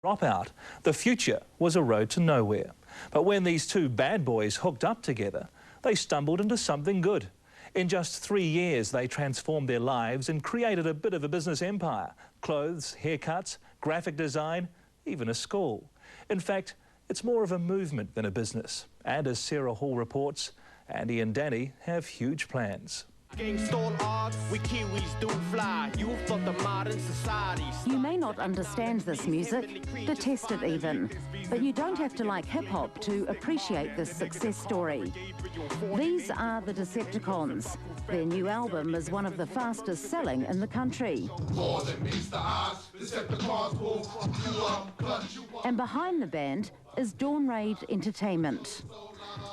Dropout. The future was a road to nowhere. But when these two bad boys hooked up together, they stumbled into something good. In just 3 years, they transformed their lives and created a bit of a business empire. Clothes, haircuts, graphic design, even a school. In fact, it's more of a movement than a business. And as Sarah Hall reports, Andy and Danny have huge plans. You may not understand this music, detest it even, but you don't have to like hip-hop to appreciate this success story. These are the Decepticons. Their new album is one of the fastest selling in the country. And behind the band is Dawn Raid Entertainment.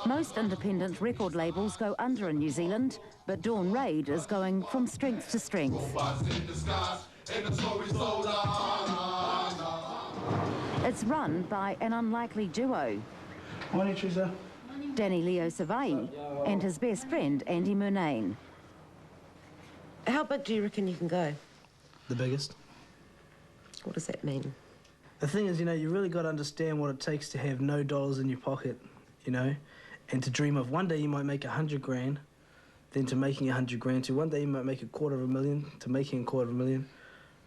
Most independent record labels go under in New Zealand, but Dawn Raid is going from strength to strength. It's run by an unlikely duo. Morning, Teresa. Danny Leo Savai and his best friend, Andy Murnane. How big do you reckon you can go? The biggest. What does that mean? The thing is, you really got to understand what it takes to have no dollars in your pocket, and to dream of one day you might make 100 grand, then to making 100 grand, to one day you might make $250,000, to making $250,000,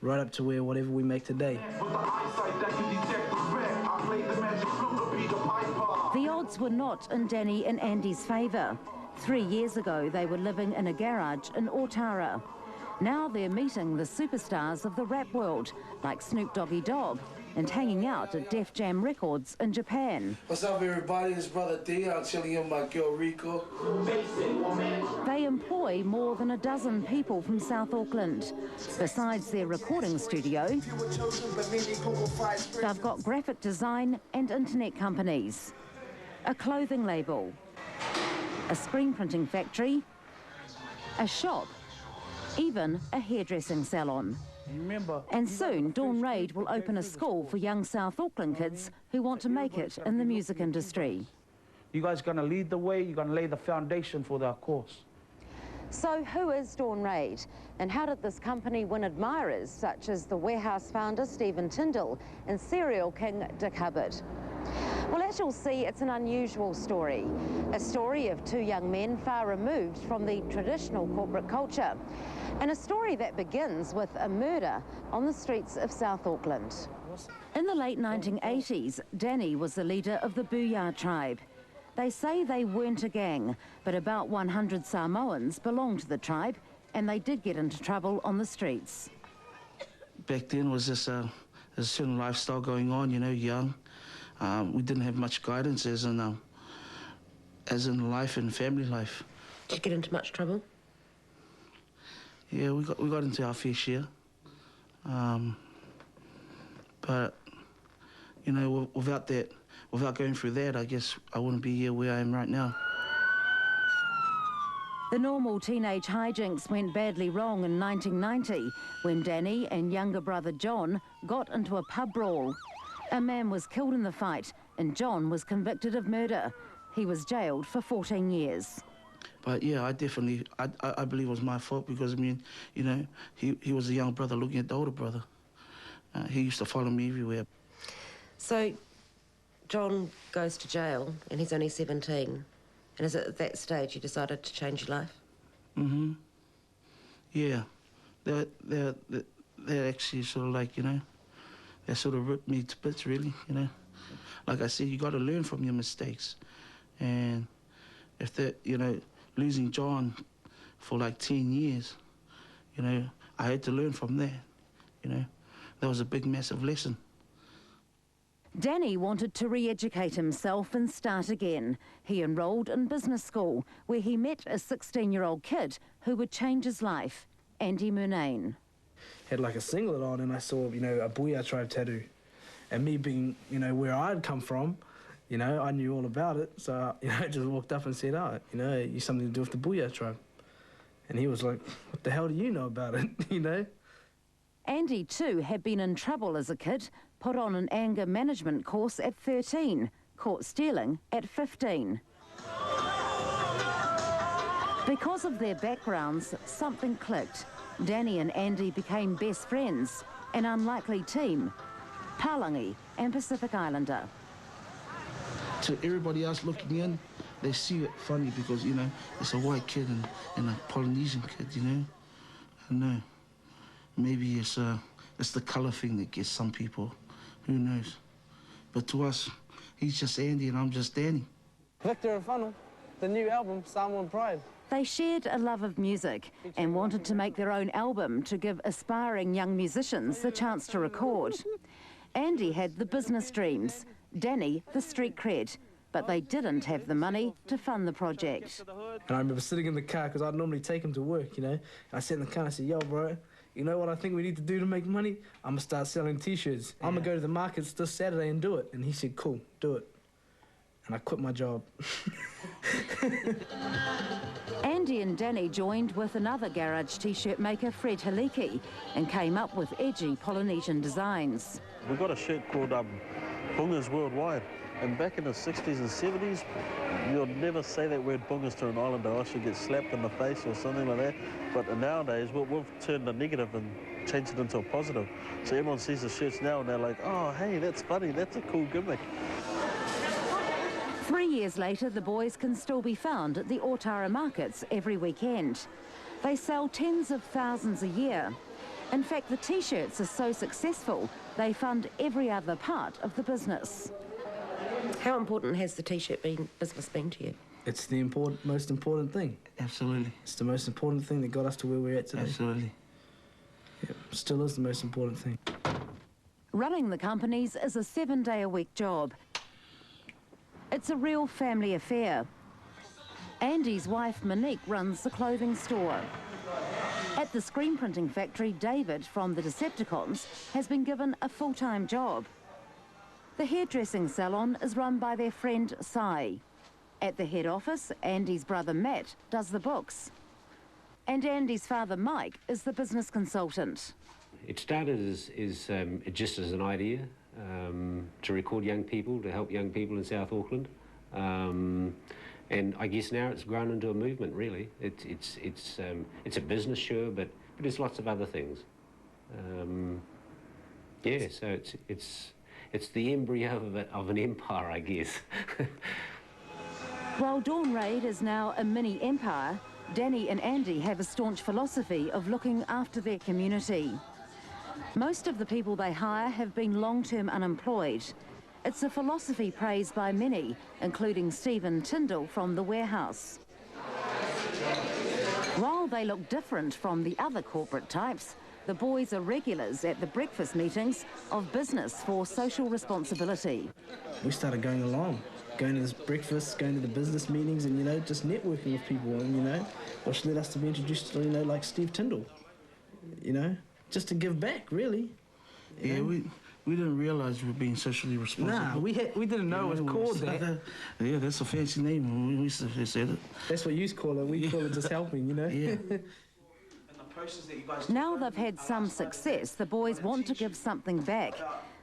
right up to whatever we make today. The odds were not in Danny and Andy's favour. 3 years ago, they were living in a garage in Otara. Now they're meeting the superstars of the rap world, like Snoop Doggy Dogg, and hanging out at Def Jam Records in Japan. What's up, everybody? It's Brother D. I'm chilling with my girl Rico. They employ more than a dozen people from South Auckland. Besides their recording studio, they've got graphic design and internet companies, a clothing label, a screen printing factory, a shop, even a hairdressing salon. And soon, Dawn Raid will open a school for young South Auckland kids who want to make it in the music industry. You guys are going to lead the way, you're going to lay the foundation for their course. So who is Dawn Raid, and how did this company win admirers such as the Warehouse founder Stephen Tyndall and serial king Dick Hubbard? Well, as you'll see, it's an unusual story. A story of two young men far removed from the traditional corporate culture. And a story that begins with a murder on the streets of South Auckland. In the late 1980s, Danny was the leader of the Booyah tribe. They say they weren't a gang, but about 100 Samoans belonged to the tribe, and they did get into trouble on the streets. Back then was just a certain lifestyle going on, young. We didn't have much guidance as in life and family life. Did you get into much trouble? Yeah, we got into our fair share. But, without going through that, I guess I wouldn't be here where I am right now. The normal teenage hijinks went badly wrong in 1990 when Danny and younger brother John got into a pub brawl. A man was killed in the fight and John was convicted of murder. He was jailed for 14 years. But yeah, I believe it was my fault because, he was a young brother looking at the older brother. He used to follow me everywhere. So, John goes to jail and he's only 17. And is it at that stage you decided to change your life? Mm-hmm. Yeah. They're actually sort of like, they sort of ripped me to bits, really, Like I said, you got to learn from your mistakes. And if that, losing John for like 10 years, I had to learn from that, That was a big, massive lesson. Danny wanted to re-educate himself and start again. He enrolled in business school, where he met a 16-year-old kid who would change his life, Andy Murnane. Had like a singlet on and I saw, a Booyah tribe tattoo. And me being, where I'd come from, I knew all about it. So, I just walked up and said, you something to do with the Booyah tribe. And he was like, what the hell do you know about it, Andy, too, had been in trouble as a kid, put on an anger management course at 13, caught stealing at 15. Because of their backgrounds, something clicked. Danny and Andy became best friends, an unlikely team. Palangi and Pacific Islander. To everybody else looking in, they see it funny because, you know, it's a white kid and a Polynesian kid, you know? I don't know. Maybe it's the colour thing that gets some people. Who knows? But to us, he's just Andy and I'm just Danny. Victor and Funnel, the new album, Someone Pride. They shared a love of music and wanted to make their own album to give aspiring young musicians the chance to record. Andy had the business dreams, Danny the street cred, but they didn't have the money to fund the project. And I remember sitting in the car, because I'd normally take him to work, you know. And I sat in the car and I said, yo, bro, you know what I think we need to do to make money? I'm going to start selling T-shirts. I'm going to go to the markets this Saturday and do it. And he said, cool, do it. And I quit my job. Andy and Danny joined with another garage T-shirt maker, Fred Haliki, and came up with edgy Polynesian designs. We've got a shirt called Bungas Worldwide. And back in the 60s and 70s, you'll never say that word bungas to an islander, or else you get slapped in the face or something like that. But nowadays, we've turned a negative and changed it into a positive. So everyone sees the shirts now and they're like, oh, hey, that's funny, that's a cool gimmick. 3 years later, the boys can still be found at the Otara markets every weekend. They sell tens of thousands a year. In fact, the T-shirts are so successful, they fund every other part of the business. How important has the T-shirt business been to you? It's the most important thing. Absolutely. It's the most important thing that got us to where we're at today. Absolutely. Yeah, still is the most important thing. Running the companies is a 7-day-a-week job. It's a real family affair. Andy's wife, Monique, runs the clothing store. At the screen printing factory, David from the Decepticons has been given a full-time job. The hairdressing salon is run by their friend, Sai. At the head office, Andy's brother, Matt, does the books. And Andy's father, Mike, is the business consultant. It started just as an idea to record young people, to help young people in South Auckland. And I guess now it's grown into a movement, really. It's a business, sure, but there's lots of other things. Yeah, so it's the embryo of an empire, I guess. While Dawn Raid is now a mini empire, Danny and Andy have a staunch philosophy of looking after their community. Most of the people they hire have been long-term unemployed. It's a philosophy praised by many, including Stephen Tyndall from The Warehouse. While they look different from the other corporate types, the boys are regulars at the breakfast meetings of Business for Social Responsibility. We started going along, going to this breakfast, going to the business meetings and, you know, just networking with people and, you know, which led us to be introduced to, you know, like Steve Tyndall, you know, just to give back, really. Yeah, we didn't realise we were being socially responsible. Nah, we didn't know it was called that. Yeah, that's a fancy name. We used to say that. That's what you call it. We call it just helping, you know? Yeah. Now they've had some success, the boys want to give something back.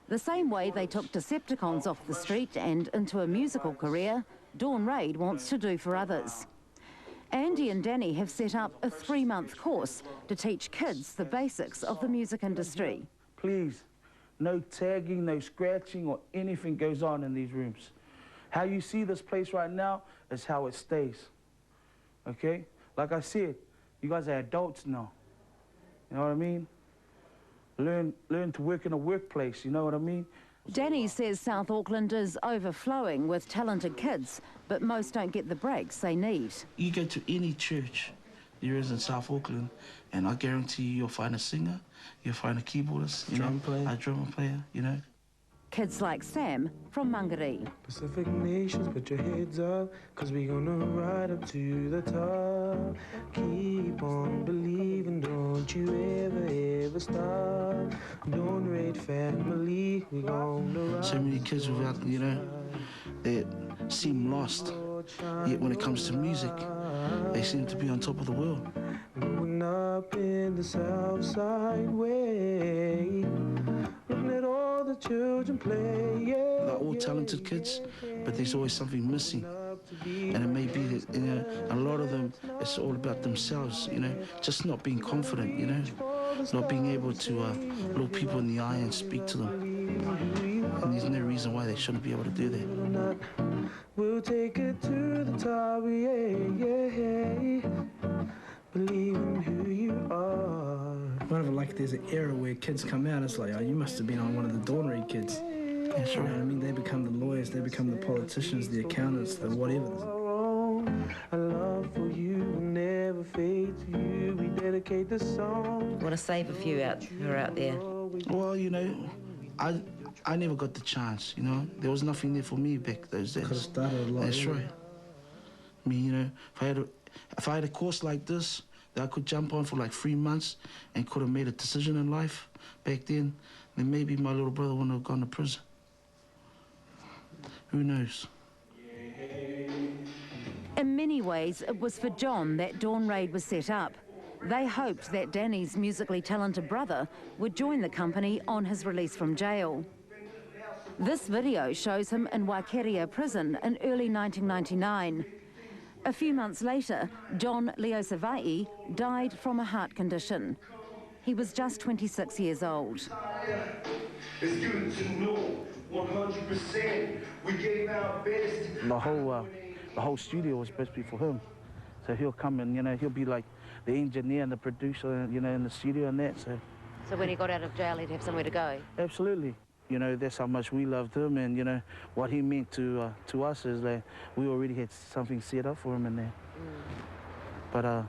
The same way they took Decepticons off the street and into a musical career, Dawn Raid wants to do for others. Andy and Danny have set up a 3-month course to teach kids the basics of the music industry. Please, no tagging, no scratching or anything goes on in these rooms. How you see this place right now is how it stays, okay? Like I said, you guys are adults now, you know what I mean? Learn to work in a workplace, you know what I mean? Danny says South Auckland is overflowing with talented kids, but most don't get the breaks they need. You go to any church there is in South Auckland, and I guarantee you'll find a singer, you'll find a keyboardist, a drum player, you know. Kids like Sam from Mangere. Pacific nations, put your heads up, cause we gonna ride up to the top. Keep on believing, don't you ever stop. Don't Raid family, we gonna ride. So many kids without, you know, that seem lost. Yet when it comes to music, they seem to be on top of the world. Moving up in the Southside way, looking at all the children play. Yeah, they're all talented kids, but there's always something missing. And it may be that, you know, a lot of them, it's all about themselves, you know, just not being confident, you know, not being able to look people in the eye and speak to them. who you are. And there's no reason why they shouldn't be able to do that. We'll take it to the top, yeah. Believe in who you are. Whenever like there's an era where kids come out, it's like, oh, you must have been on one of the Dawn Raid kids. That's You know right. what I mean? They become the lawyers, they become the politicians, the accountants, the whatever. A love for you will never fade to you. We dedicate the song. I want to save a few who are out there. Well, you know, I never got the chance, you know. There was nothing there for me back those days. Could have started a lot. That's right. I mean, you know, if I had a course like this that I could jump on for like 3 months and could have made a decision in life back then maybe my little brother wouldn't have gone to prison. Who knows? In many ways, it was for John that Dawn Raid was set up. They hoped that Danny's musically talented brother would join the company on his release from jail. This video shows him in Waikeria prison in early 1999. A few months later, John Leosavai died from a heart condition. He was just 26 years old. It's good to know 100% we gave our best. The whole studio was supposed to be for him. So he'll come and, you know, he'll be like the engineer and the producer, you know, in the studio and that. So when he got out of jail, he'd have somewhere to go? Absolutely. You know, that's how much we loved him, and, you know, what he meant to us is that we already had something set up for him in there. But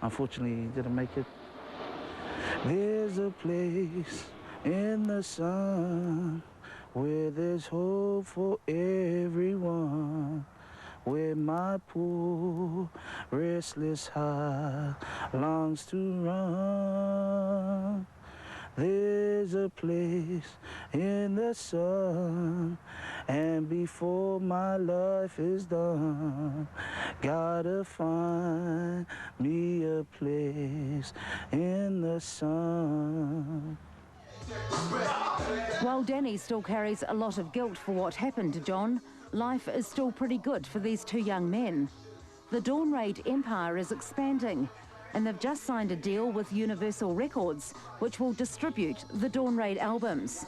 unfortunately, he didn't make it. There's a place in the sun where there's hope for everyone, where my poor, restless heart longs to run. There's a place in the sun, and before my life is done, gotta find me a place in the sun. While Danny still carries a lot of guilt for what happened to John, life is still pretty good for these two young men. The Dawn Raid empire is expanding, and they've just signed a deal with Universal Records, which will distribute the Dawn Raid albums.